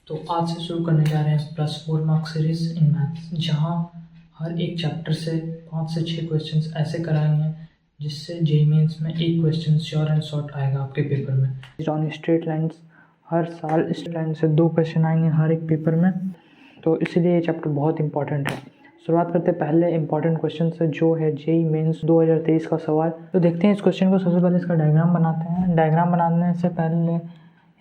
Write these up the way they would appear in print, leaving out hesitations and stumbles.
तो आज से शुरू करने जा रहे हैं +4 मार्क्स सीरीज़ इन मैथ्स, जहां हर एक चैप्टर से 5 से 6 क्वेश्चंस ऐसे कराएंगे जिससे जेईई मेंस में एक क्वेश्चन श्योर एंड शॉर्ट आएगा आपके पेपर में। ऑन स्ट्रेट लाइंस, हर साल स्ट्रेट लाइन से 2 क्वेश्चन आएंगे हर एक पेपर में, तो इसीलिए ये चैप्टर बहुत इंपॉर्टेंट है। शुरुआत करते हैं पहले इंपॉर्टेंट क्वेश्चन से, जो है जेईई मेंस 2023 का सवाल। तो देखते हैं इस क्वेश्चन को। सबसे पहले इसका डायग्राम बनाते हैं। डायग्राम बनाने से पहले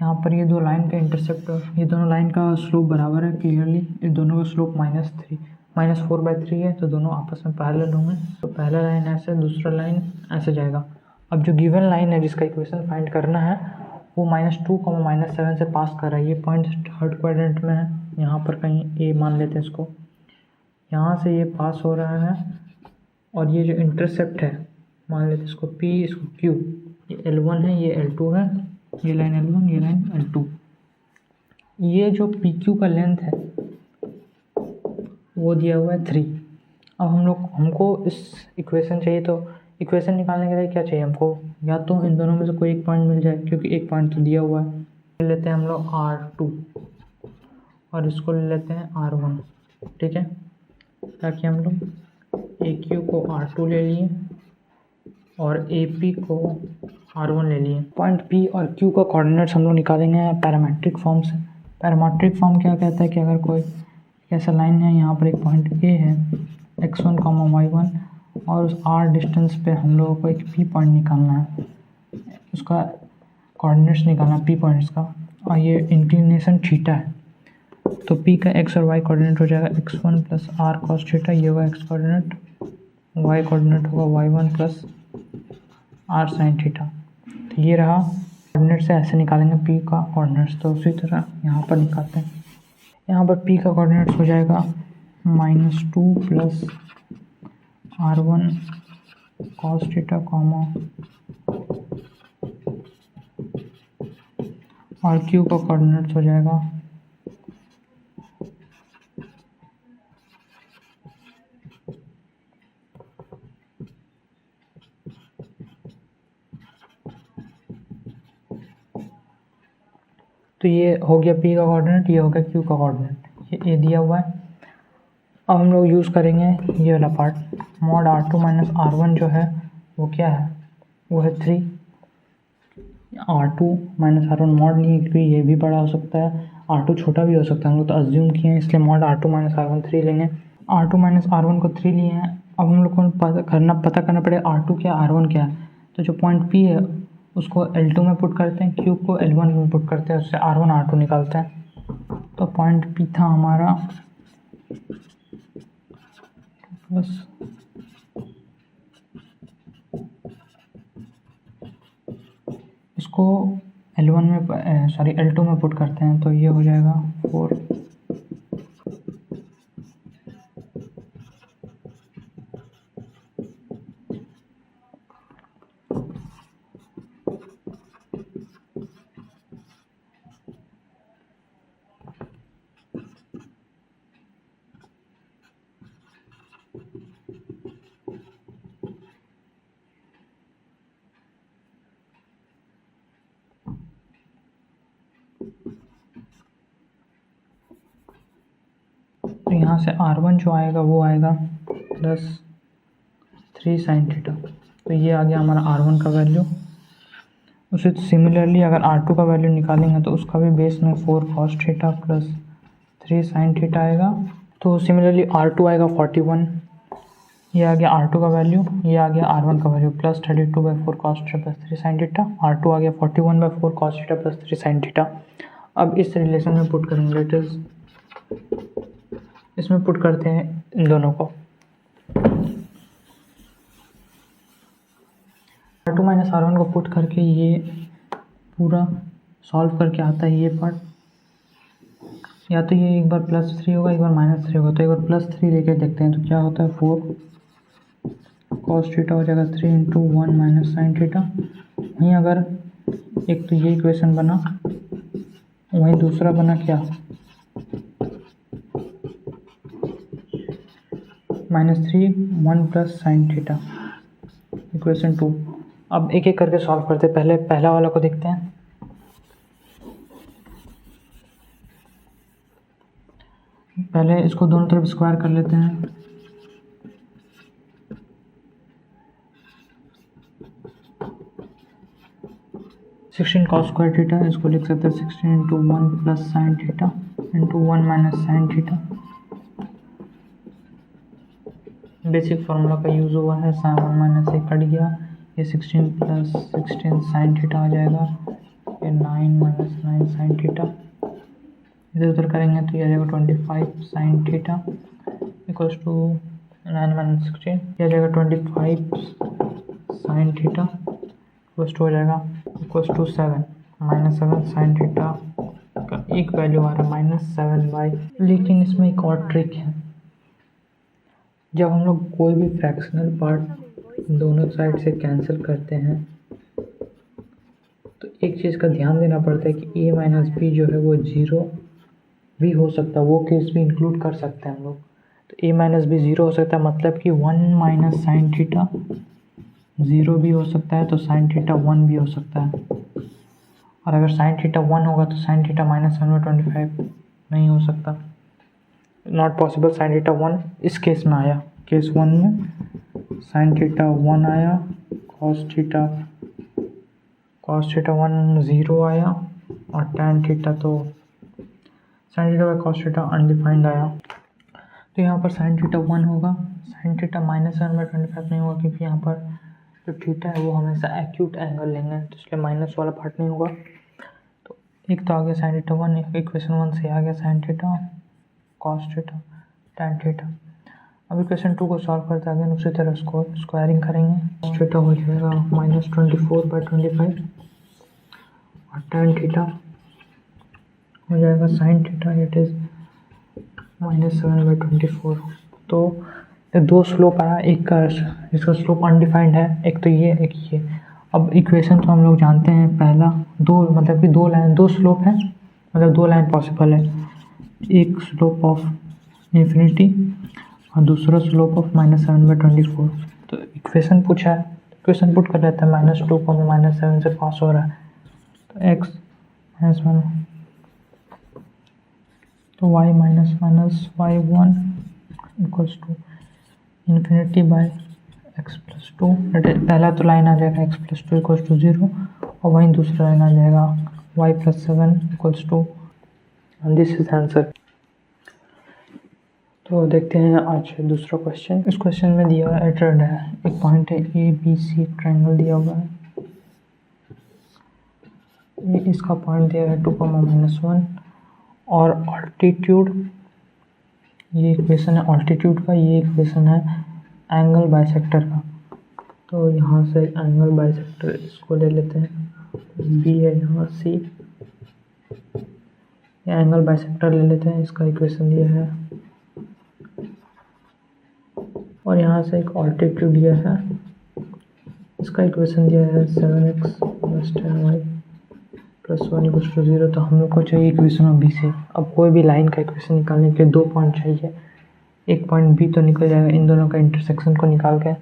यहाँ पर ये दो लाइन का इंटरसेप्ट, ये दोनों लाइन का स्लोप बराबर है क्लियरली। इस दोनों का स्लोप -4/3 है, तो दोनों आपस में पैरेलल होंगे। तो पहला लाइन ऐसे, दूसरा लाइन ऐसे जाएगा। अब जो गिवन लाइन है जिसका इक्वेशन फाइंड करना है वो -2, -7 से पास कर रहा है। ये पॉइंट थर्ड क्वाड्रेंट में है, यहाँ पर कहीं ए मान लेते हैं इसको। यहाँ से ये पास हो रहा है और ये जो इंटरसेप्ट है मान लेते हैं इसको P, इसको Q। ये L1 है, ये L2 है, ये लाइन L1, ये लाइन L2। ये जो PQ का लेंथ है वो दिया हुआ है 3। अब हमको इस इक्वेशन चाहिए, तो इक्वेशन निकालने के लिए क्या चाहिए हमको, या तो इन दोनों में से कोई एक पॉइंट मिल जाए, क्योंकि एक पॉइंट तो दिया हुआ है। ले लेते हैं हम लोग R2 और इसको ले लेते हैं R1, ठीक है। ताकि हम लोग AQ को R2 ले लिए और AP को R1 ले लिए। पॉइंट P और Q का कोऑर्डिनेट्स हम लोग निकालेंगे पैरामेट्रिक फॉर्म से। पैरामेट्रिक फॉर्म क्या कहता है कि अगर कोई ऐसा लाइन है, यहाँ पर एक पॉइंट A है x1, y1, और उस R डिस्टेंस पे हम लोगों को एक P पॉइंट निकालना है, उसका कोऑर्डिनेट्स निकालना P पॉइंट्स का, और ये इंक्लिनेशन थीटा है। तो P का x और y कोऑर्डिनेट हो जाएगा x1 + r cos थीटा, ये होगा x कोऑर्डिनेट, y कोऑर्डिनेट होगा y1 + r sin थीटा। तो ये रहा कोऑर्डिनेट से ऐसे निकालेंगे P का कोऑर्डिनेट्स। तो उसी तरह यहाँ पर निकालते हैं। यहाँ पर P का कोऑर्डिनेट्स हो जाएगा -2 + r1 cos थीटा, और Q का कोऑर्डिनेट्स हो जाएगा तो ये हो गया P का कोऑर्डिनेट, ये हो गया Q का कोऑर्डिनेट, ये A दिया हुआ है। अब हम लोग यूज़ करेंगे ये वाला पार्ट, mod R2 - R1 जो है वो क्या है, वो है 3। R2 - R1 mod नहीं है, क्योंकि ये भी बड़ा हो सकता है, R2 छोटा भी हो सकता है, हम लोग तो अज्यूम किए हैं, इसलिए mod R2 - R1 3 लेंगे। R2 - R1 को 3 लिए हैं। अब हम लोग को पता करना पड़ेगा R2 क्या, R1 क्या है। तो जो पॉइंट P है उसको L2 में पुट करते हैं, Q को L1 में पुट करते हैं, उससे R1 R2 निकालते हैं। तो पॉइंट P था हमारा प्लस इसको L2 में पुट करते हैं, तो ये हो जाएगा 4। तो यहाँ से R1 जो आएगा वो आएगा +3 sin थीटा। तो ये आ गया हमारा R1 का वैल्यू। उसे सिमिलरली अगर R2 का वैल्यू निकालेंगे तो उसका भी बेस में 4 cos थीटा + 3 sin थीटा आएगा। तो सिमिलरली R2 आएगा 41, ये आ गया R2 का वैल्यू, ये आ गया R1 का value, +32/4 cos theta + 3 sin theta. R2 आ गया 41/4 cos थीटा + 3 sin थीटा। अब इस रिलेशन में पुट करेंगे, लेट अस इसमें पुट करते हैं इन दोनों को। R2 - R1 को पुट करके ये पूरा सॉल्व करके आता है ये पार्ट। या तो ये एक बार +3 होगा, एक बार -3 होगा। तो एक बार +3 लेके देखते हैं, तो क्या होता है, 4 cos थीटा हो जाएगा 3 × 1 - sin थीटा। वहीं अगर एक तो ये इक्वेशन बना, वहीं दूसरा बना क्या, -3 1 + sin थीटा, इक्वेशन 2। अब एक एक करके सॉल्व करते हैं। पहले पहला वाला को देखते हैं। पहले इसको दोनों तरफ स्क्वायर कर लेते हैं। सिक्सटीन कॉस स्क्वायर थीटा, इसको लिख सकते हैं 16 into 1 plus sine theta into 1 minus sine theta. Basic formula का यूज़ हुआ है, साइन 1 माइनस एक कट गया, ये 16 प्लस 16 साइन थीटा आ जाएगा, ये 9 माइनस 9 साइन थीटा। इधर उधर करेंगे तो ये आ जाएगा 25 sine theta equals to 9 minus 16, ये आ जाएगा 25 साइन थीटा इक्वल्स टू हो जाएगा equals to 7 minus 7 sine theta का एक वैल्यू आ रहा है -7/। लेकिन इसमें एक और ट्रिक है, जब हम लोग कोई भी फ्रैक्शनल पार्ट दोनों साइड से कैंसिल करते हैं तो एक चीज़ का ध्यान देना पड़ता है कि a माइनस बी जो है वो 0 भी हो सकता है, वो केस भी इंक्लूड कर सकते हैं हम लोग। तो a माइनस बी 0 हो सकता है, मतलब कि 1 माइनस साइन थीटा 0 भी हो सकता है, तो साइन थीटा 1 भी हो सकता है। और अगर साइन थीटा 1 होगा तो साइन थीटा -7/25 नहीं हो सकता, नॉट पॉसिबल। साइन थीटा 1 इस केस में आया, केस 1 में साइन थीटा 1 आया, कॉस थीटा 1 0 आया, और टैन थीटा तो sine theta by cos theta undefined आया। तो यहाँ पर साइन थीटा 1 होगा, साइन थीटा -7/25 नहीं होगा, क्योंकि यहाँ पर जो थीटा है वो हमेशा एक्यूट एंगल लेंगे, तो इसलिए माइनस वाला पार्ट नहीं होगा। तो एक तो आ गया साइन थीटा 1, इक्वेशन 1 से आ गया sine theta cos theta tan theta. अब इक्वेशन 2 को सॉल्व करते आगे उसी तरह इसको स्क्वायरिंग करेंगे। कॉस थीटा हो जाएगा -24/25 और टैन थीटा हो जाएगा साइन थीटा, इट इज़ -7/24। तो ये दो स्लोप आया, एक का इसका स्लोप अनडिफाइंड है, एक तो ये एक ये। अब इक्वेशन तो हम लोग जानते हैं, पहला दो मतलब कि दो स्लोप है, मतलब दो लाइन पॉसिबल है, एक स्लोप ऑफ इन्फिनिटी और दूसरा स्लोप ऑफ -7/24। तो इक्वेशन पूछा है, इक्वेशन पुट कर लेते हैं, -2 को -7 से पास हो रहा है, तो x -1 तो y -y1 equals to infinity by x+2। पहला तो लाइन आ जाएगा x+2 इक्वल्स टू 0, और वहीं दूसरा लाइन आ जाएगा y+7 equals to, this is answer. तो देखते हैं आज दूसरा क्वेश्चन। इस क्वेश्चन में दिया है एट्रेड है, एक पॉइंट है ABC, ट्रायंगल दिया हुआ है, ये इसका पॉइंट दिया है 2, -1, और ऑल्टीट्यूड, ये इक्वेशन है ऑल्टीट्यूड का, ये इक्वेशन है एंगल बाइसेक्टर का। तो यहाँ से एंगल बाइसेक्टर इसको ले लेते हैं, B है यहाँ C, ये एंगल बाइसेक्टर ले लेते हैं, इसका इक्वेशन दिया है, और यहाँ से एक ऑल्टीट्यूड दिया है, इसका इक्वेशन दिया है 7x + 10y + 1 = 0। तो हम लोग को चाहिए इक्वेशन ऑफ बी से। अब कोई भी लाइन का इक्वेशन निकालने के लिए दो पॉइंट चाहिए, एक पॉइंट बी तो निकल जाएगा इन दोनों का इंटरसेक्शन को निकाल के।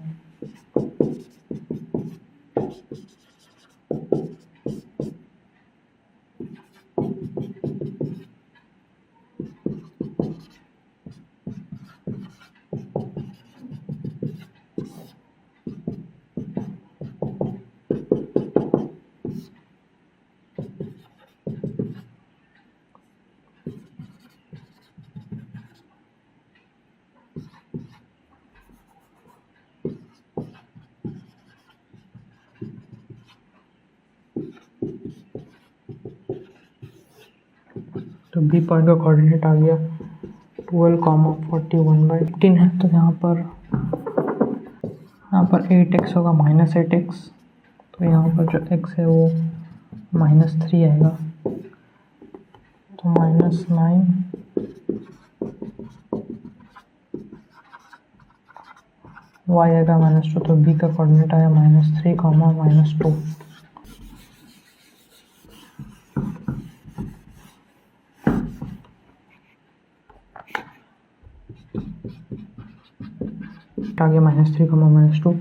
तो बी पॉइंट का कोऑर्डिनेट आ गया 12, 41/15 है। तो यहाँ पर 8x होगा -8x, तो यहाँ पर जो x है वो -3 आएगा, तो -9 y आएगा -2। तो बी का कोऑर्डिनेट आया -3, -2। आगे -3, -2।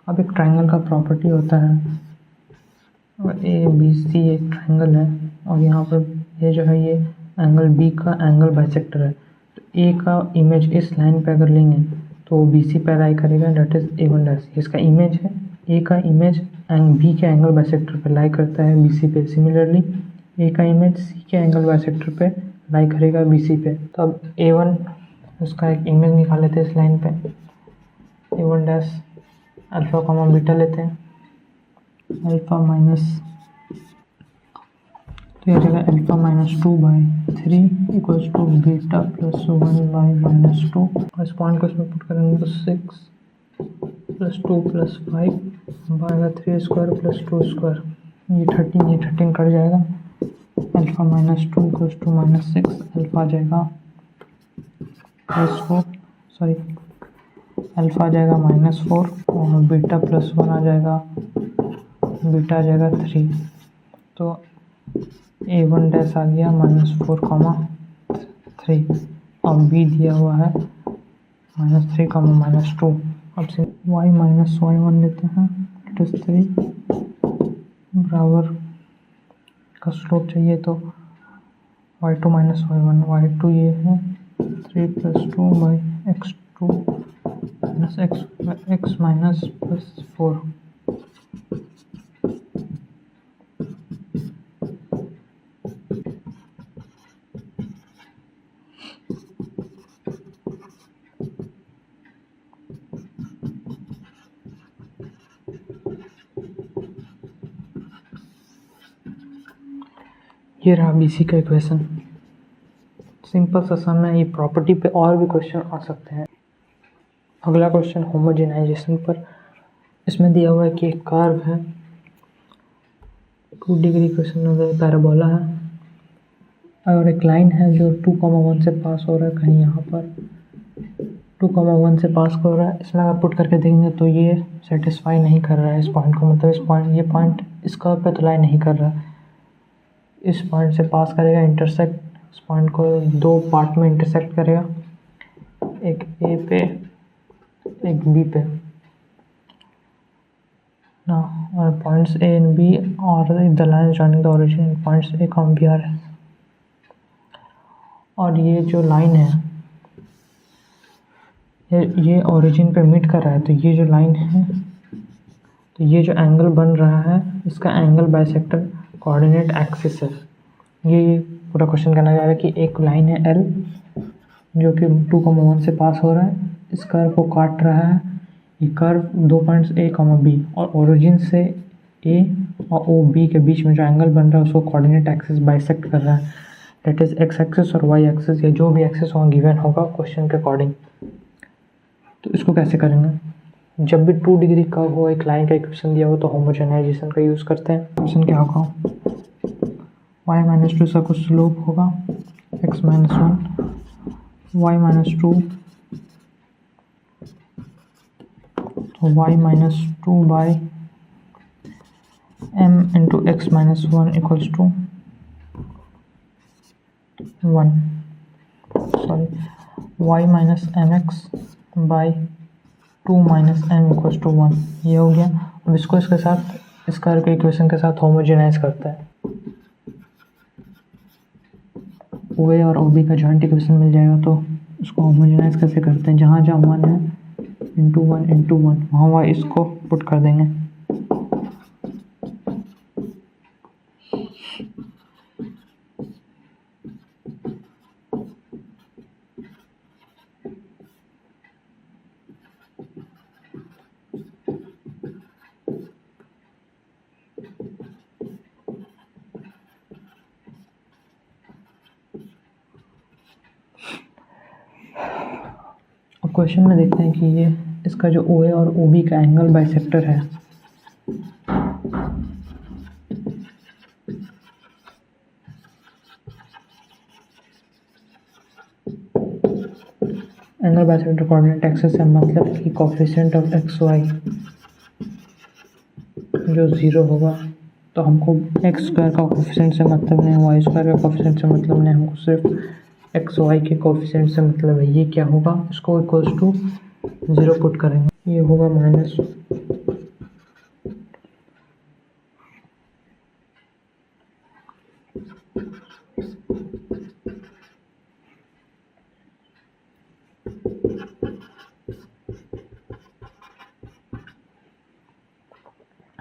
अब एक ट्रायंगल का प्रॉपर्टी होता है, और ABC एक ट्रायंगल है, और यहाँ पर ये जो है ये एंगल B का एंगल बाइसेक्टर है। तो ए का इमेज इस लाइन पे अगर लेंगे तो बी सी पे लाई करेगा, that is A one dash. इसका इमेज है, ए का इमेज बी के एंगल बाइसेक्टर पे लाई करता है बी सी पे। सिमिलरली ए का इमेज सी के एंगल बाइसेक्टर पे लाई करेगा बी सी पे। तो अब ए वन उसका एक इमेज निकाल लेते हैं इस लाइन पे, A one dash alpha comma beta लेते हैं, अल्फा माइनस, तो ये रहेगा अल्फा -2/3 इक्वल्स टू बीटा +1/-2। और इस पॉइंट को इसमें पुट करेंगे तो 6 + 2 + 5/3² + 2², ये 13 कट जाएगा। अल्फा -2 इक्वल्स टू -6, अल्फा आ जाएगा +4, सॉरी अल्फा आ जाएगा -4 और बीटा +1 आ जाएगा, बीटा आ जाएगा 3। तो ए वन डैश आ गया -4,3 और बी दिया हुआ है -3,-2। अब से y माइनस y1 लेते हैं, इट इज 3 बराबर का स्लोप चाहिए तो y2 माइनस y1, y2 ये है 3 + 2/x2 x माइनस +4। ये रहा BC का इक्वेशन। सिंपल सा सम है, ये प्रॉपर्टी पे और भी क्वेश्चन आ सकते हैं। अगला क्वेश्चन होमोजेनाइजेशन पर। इसमें दिया हुआ है कि एक कर्व है, 2 डिग्री क्वेश्चन पैराबोला है और एक लाइन है जो 2,1 से पास हो रहा है, कहीं यहाँ पर 2,1 से पास हो रहा है। इसमें अगर पुट करके देखेंगे तो ये सेटिस्फाई नहीं कर रहा है इस पॉइंट को, मतलब ये पॉइंट इस कर्व पे तो लाई नहीं कर रहा है। इस पॉइंट से पास करेगा, इंटरसेक्ट, इस पॉइंट को 2 पार्ट में इंटरसेक्ट करेगा, एक ए पे एक बी पे ना, और पॉइंट्स ए एंड बी और the line joining the origin points A comma B are है। और ये जो लाइन है ये ओरिजिन पे मीट कर रहा है, तो ये जो लाइन है, तो ये जो एंगल बन रहा है इसका एंगल बाइसेक्टर कोऑर्डिनेट एक्सिस है। ये पूरा क्वेश्चन कहना जा रहा है कि एक लाइन है एल जो कि 2,1 से पास हो रहा है, इस कर्व को काट रहा है। ये कर्व 2 पॉइंट्स ए, बी और ओरिजिन से ए और ओ बी के बीच में जो एंगल बन रहा है उसको कोऑर्डिनेट एक्सिस बाइसेक्ट कर रहा है, डेट इज एक्स एक्सिस और वाई एक्सिस, या जो भी एक्सिस वहाँ गिवन होगा क्वेश्चन के अकॉर्डिंग। तो इसको कैसे करेंगे? जब भी 2 डिग्री कर्व हो, एक लाइन का इक्वेशन दिया हो तो होमोजेनाइजेशन का यूज़ करते हैं। क्वेश्चन क्या होगा, y -2 इसका कुछ स्लोप होगा x - 1, y - 2 तो y - 2/m into x - 1 equals to 1, sorry y - mx by 2 - m equals to 1, ये हो गया। अब इसको इसके साथ इस कर्व के इक्वेशन के साथ होमोजेनाइज करता है, OA और OB का जॉइंट इक्वेशन मिल जाएगा। तो उसको होमोजेनाइज कैसे करते हैं, जहाँ जहाँ 1 है इंटू 1 वहाँ वहाँ इसको पुट कर देंगे। अब क्वेश्चन में देखते हैं कि ये इसका जो OA और OB का एंगल बाइसेक्टर है, एंगल बाइसेक्टर कोऑर्डिनेट एक्सिस है, मतलब कि कोफिशिएंट ऑफ एक्स वाई जो 0 होगा। तो हमको एक्स स्क्वायर का कोफिशिएंट से मतलब नहीं, वाई स्क्वायर का कोफिशिएंट से मतलब नहीं, हमको सिर्फ एक्स वाई के कोफिशिएंट से मतलब है। ये क्या होगा, इसको इक्वल्स टू 0 पुट करेंगे, ये होगा माइनस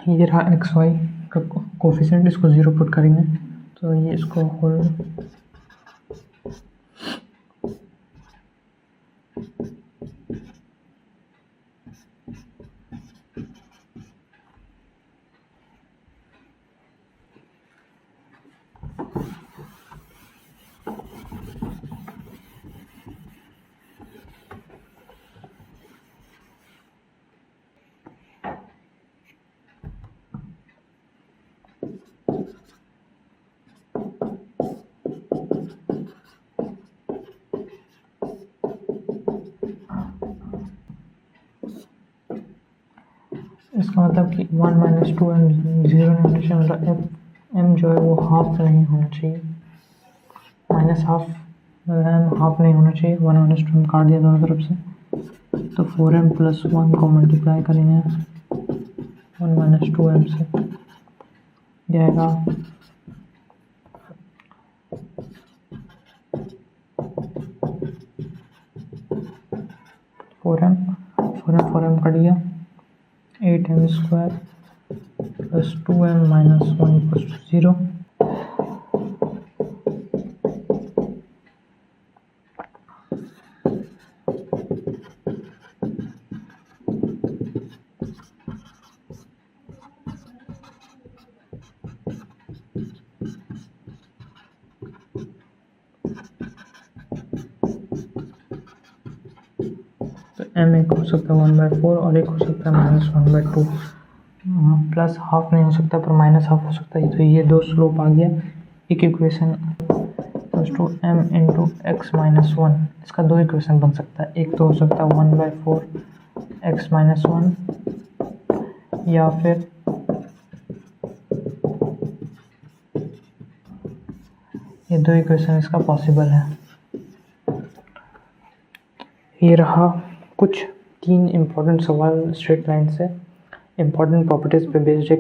ये रहा एक्स वाई का कोफिशिएंट, इसको 0 पुट करेंगे तो ये इसको होल इसका मतलब कि 1 माइनस 2 m 0 नहीं होना चाहिए, मतलब m जो है वो हाफ नहीं होना चाहिए, माइनस हाफ m हाफ नहीं होना चाहिए। 1 माइनस 2 m काट दिया दोनों तरफ से, तो 4m प्लस 1 को मल्टीप्लाई करेंगे 1 माइनस 2m से, जाएगा 4m कट गया, 8m square plus 2m minus 1 equals to 0। तो m एक हो सकता है 1/4 और एक हो सकता है -1/2, प्लस हाफ नहीं हो सकता पर माइनस हाफ हो सकता है। तो ये दो स्लोप आ गया, एक equation plus two m into x minus 1, इसका दो इक्वेशन बन सकता है, एक तो हो सकता है 1/4 x माइनस 1, या फिर ये दो इक्वेशन इसका पॉसिबल है। ये रहा कुछ 3 इम्पोर्टेंट सवाल स्ट्रेट लाइन से, इम्पोर्टेंट प्रॉपर्टीज़ पे बेस्ड है।